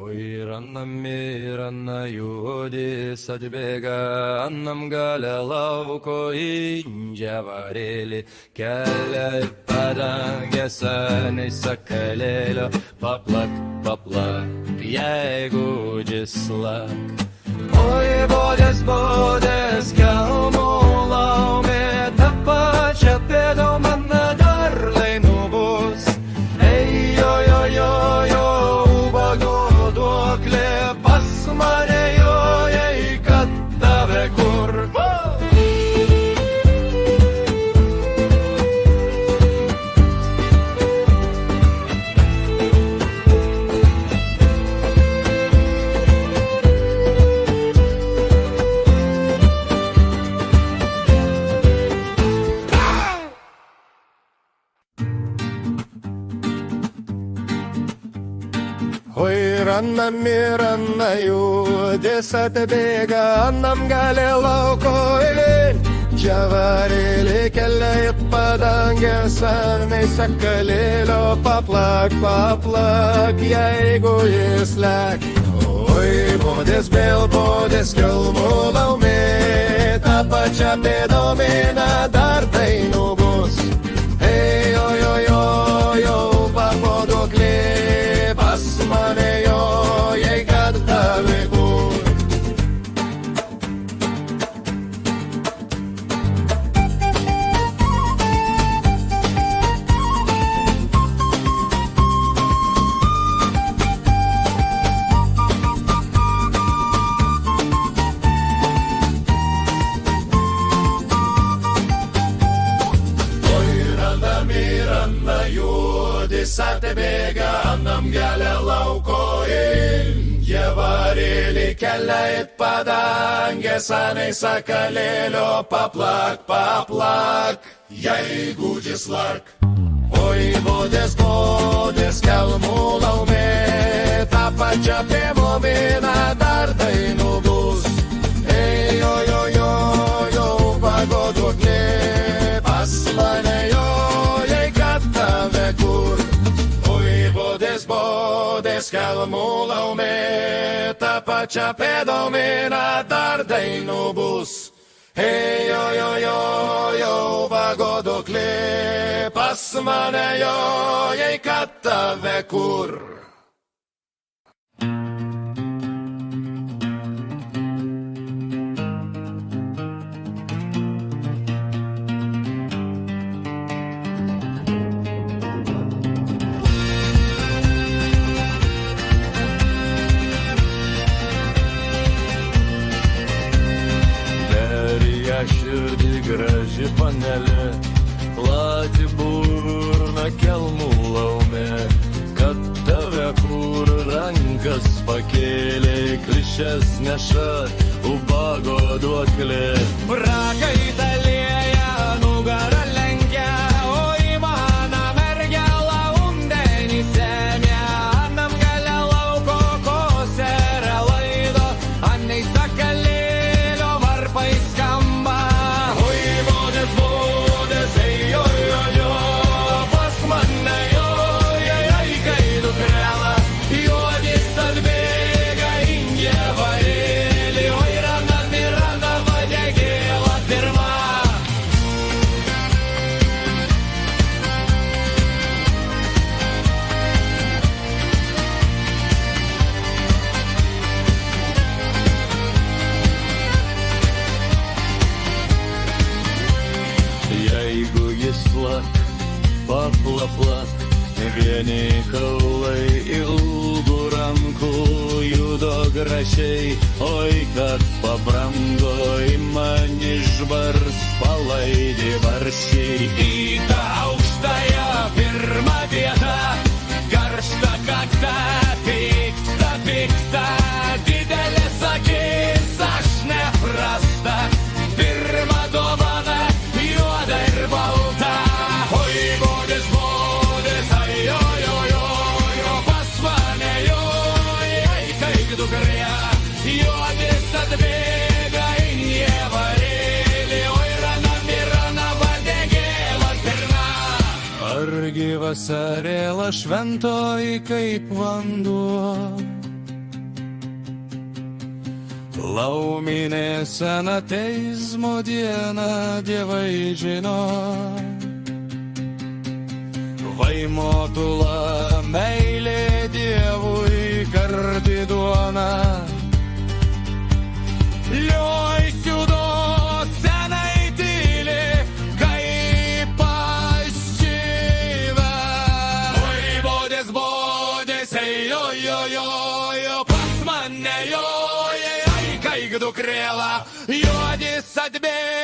Oi, rana juodis atbėga, annam gale lauko indžiavarėlį, kelia į padangę seniai sakalėlio, paplak, paplak, jeigu džislak. Oi, bodės, kelmų laumė, tą pačią pėdą man dar lainų bus. Ei, jo, ubago duoklė pas mane jojai, kad tave kur. Oi, rana juodis atbėga, annam gale lauko indžiavarėlį, kelia į padangę seniai sakalėlio, paplak, paplak, jeigu jis lek. Oi, bodės, kelmų laumė, tą pačią pėdomėną dar dainų bus. Ei, jo, ubago duoklė pas mane jojai, kad tave kur. Rana juodis atbėga, annam gale lauko indžiavarėlį, kelia į padangę seniai sakalėlio, paplak, paplak, jeigu džislak. Oi, bodės, kelmų laumė, tą pačią pėdomėną dar dainų bus. Ei, jo, ubago duoklė pas mane jojai, kad tave kur. Oi, bodės, kelmų laumė, tą pačią pėdomėną dar dainų bus. Ei, jo, ubago duoklė pas mane jojai, kad tave kur. Širdį graži panelė, plati burna, kelmų laumė, kad tave kur rankas pakėlė, klišes neša, ubago duoklė. Prakaitą lieja, nugarą lenkia, o į mano mergelą undenį semia, annam gale lauko koserę laido, annei sakalėlio varpai skamba. Jeigu jis lak, paplak, vieni kaulai ilgų rankų judo gražiai, oi kad pabrango, į man išbars palaidė barščiai. Į tą aukštąją pirmą vietą, karštą kaktą, piktą, didelės akis, aš neprasta, pirmą dovaną, juoda ir balta. Oi, bodės, jo, pas mane jojai, kaip dukrė, juodis atbėga į indžiavarėlį, oi, rana vadegėla pirma. Argi vasarėla šventoji kaip vanduo, Lauminė sena teismo diena, dievai žino. Vaimotula meilė Dievui karti duona. Liuisiudo senai tyli, kaip pašyva. Oi, bodės, jo, pas mane, jo, ai, kaip dukrėla, juodis atbėga.